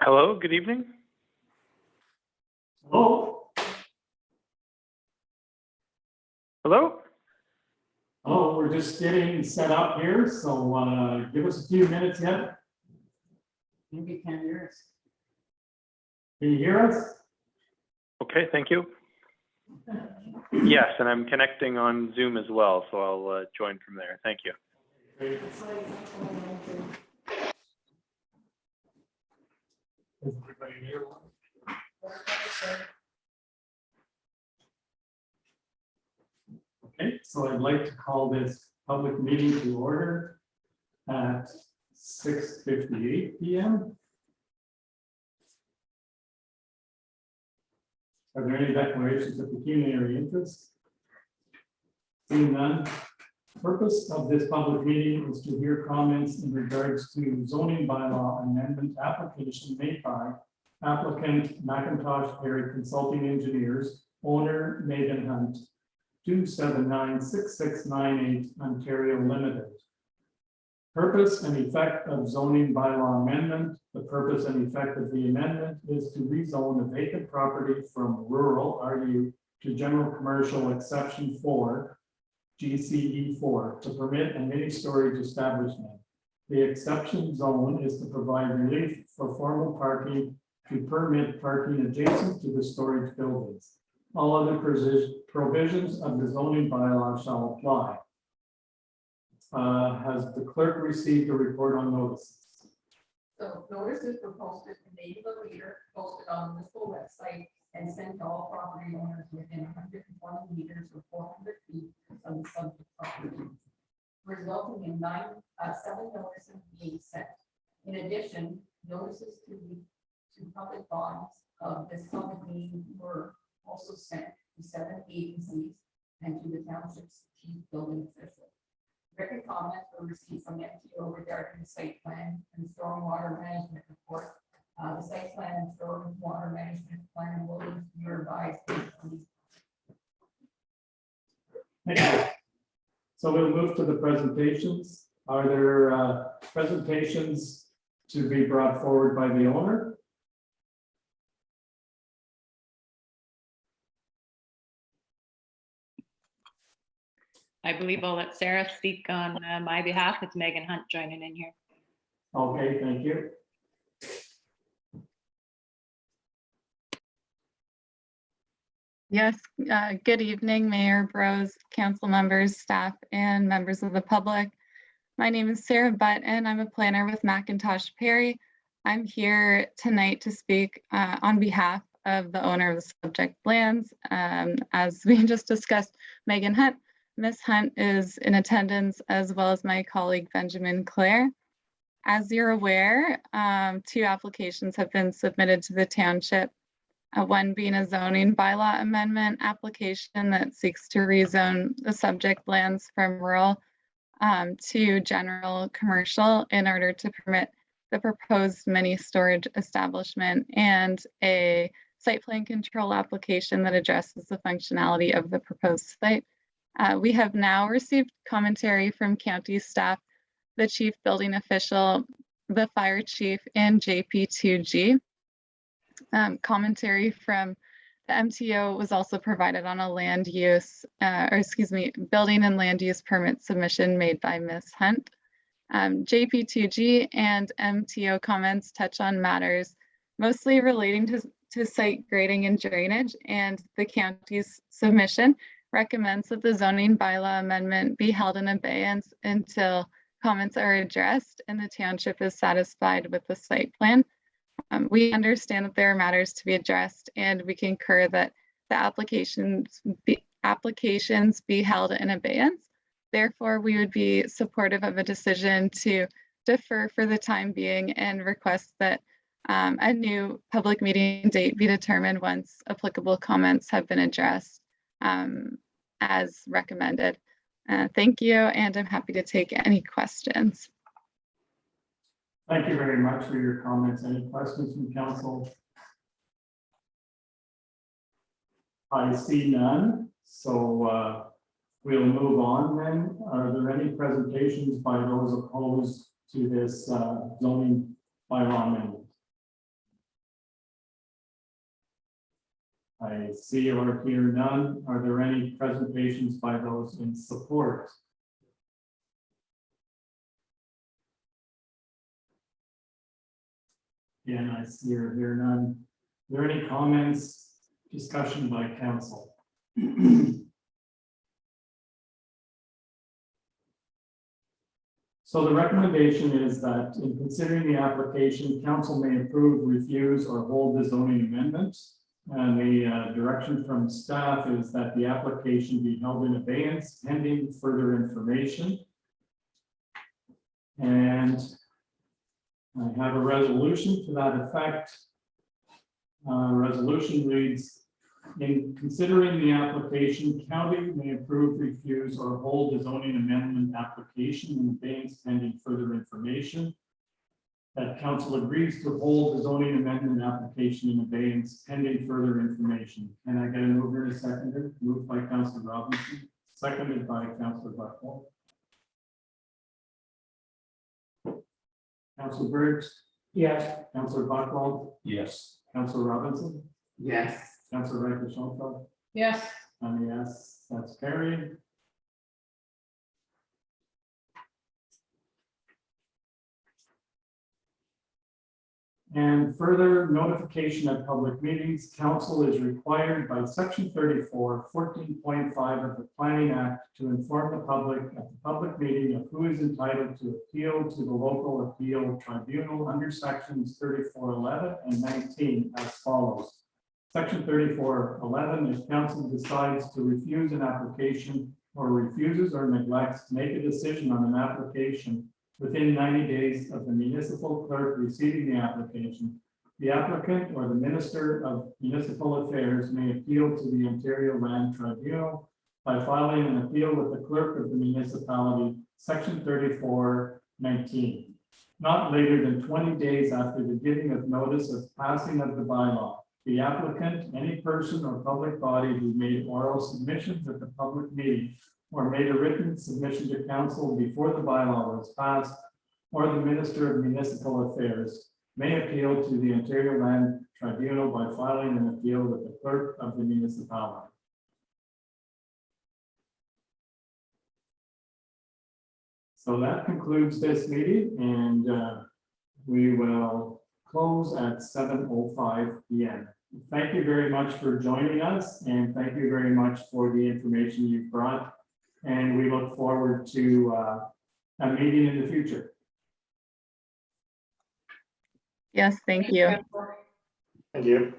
Hello, good evening. Hello? Hello? Hello, we're just getting set up here, so give us a few minutes yet. Maybe you can't hear us. Can you hear us? Okay, thank you. Yes, and I'm connecting on Zoom as well, so I'll join from there. Thank you. Is everybody here? Okay, so I'd like to call this public meeting to order at 6:58 p.m. Are there any declarations of pecuniary interest? Seeing none. Purpose of this public meeting is to hear comments in regards to zoning bylaw amendment application made by applicant McIntosh Perry Consulting Engineers, owner Megan Hunt, 2796698 Ontario Limited. Purpose and effect of zoning bylaw amendment. The purpose and effect of the amendment is to rezone a vacant property from rural RU to general commercial exception 4, GCE 4, to permit a mini storage establishment. The exception zone is to provide relief for formal parking to permit parking adjacent to the storage buildings. All other provisions of the zoning bylaw shall apply. Has the clerk received a report on notices? So notices were posted in the Eagle Leader, posted on the municipal website, and sent to all property owners within 120 meters or 400 feet of the subject property, resulting in 7 notices being sent. In addition, notices to public bodies of this public meeting were also sent to 7 agencies and to the township's chief building official. Written comments were received from MTO regarding the site plan and stormwater management report. The site plan and stormwater management plan will be revised. Thank you. So we'll move to the presentations. Are there presentations to be brought forward by the owner? I believe I'll let Sarah speak on my behalf. It's Megan Hunt joining in here. Okay, thank you. Yes, good evening, Mayor, Bros, council members, staff, and members of the public. My name is Sarah Butt, and I'm a planner with McIntosh Perry. I'm here tonight to speak on behalf of the owner of the subject lands. As we just discussed, Megan Hunt. Ms. Hunt is in attendance, as well as my colleague Benjamin Clare. As you're aware, 2 applications have been submitted to the township. One being a zoning bylaw amendment application that seeks to rezone the subject lands from rural to general commercial in order to permit the proposed mini storage establishment, and a site plan control application that addresses the functionality of the proposed site. We have now received commentary from county staff, the chief building official, the fire chief, and JP2G. Commentary from the MTO was also provided on a land use, building and land use permit submission made by Ms. Hunt. JP2G and MTO comments touch on matters mostly relating to site grading and drainage, and the county's submission recommends that the zoning bylaw amendment be held in abeyance until comments are addressed and the township is satisfied with the site plan. We understand that there are matters to be addressed, and we concur that the applications be held in abeyance. Therefore, we would be supportive of a decision to defer for the time being and request that a new public meeting date be determined once applicable comments have been addressed as recommended. Thank you, and I'm happy to take any questions. Thank you very much for your comments. Any questions from council? I see none, so we'll move on then. Are there any presentations by those opposed to this zoning bylaw amendment? I see or hear none. Are there any presentations by those in support? Again, I see or hear none. Are there any comments, discussion by council? So the recommendation is that in considering the application, council may approve, refuse, or hold the zoning amendment. And the direction from staff is that the application be held in abeyance pending further information. And I have a resolution to that effect. Resolution reads, in considering the application, county may approve, refuse, or hold the zoning amendment application in abeyance pending further information. That council agrees to hold the zoning amendment application in abeyance pending further information. Can I get a mover and a seconder? Moved by Councillor Robinson, seconded by Councillor Buckle. Councillor Briggs? Yes. Councillor Buckle? Yes. Councillor Robinson? Yes. Councillor Rakeshonko? Yes. And yes, that's carried. And further notification at public meetings, council is required by section 34, 14.5 of the Planning Act to inform the public at the public meeting of who is entitled to appeal to the local appeal tribunal under sections 34.11 and 19 as follows. Section 34.11, if council decides to refuse an application or refuses or neglects to make a decision on an application within 90 days of the municipal clerk receiving the application, the applicant or the Minister of Municipal Affairs may appeal to the Ontario Land Tribunal by filing an appeal with the clerk of the municipality, section 34.19, not later than 20 days after the giving of notice of passing of the bylaw. The applicant, any person or public body who made oral submissions at the public meeting or made a written submission to council before the bylaw was passed, or the Minister of Municipal Affairs may appeal to the Ontario Land Tribunal by filing an appeal with the clerk of the municipality. So that concludes this meeting, and we will close at 7:05 p.m. Thank you very much for joining us, and thank you very much for the information you've brought. And we look forward to a meeting in the future. Yes, thank you. Thank you.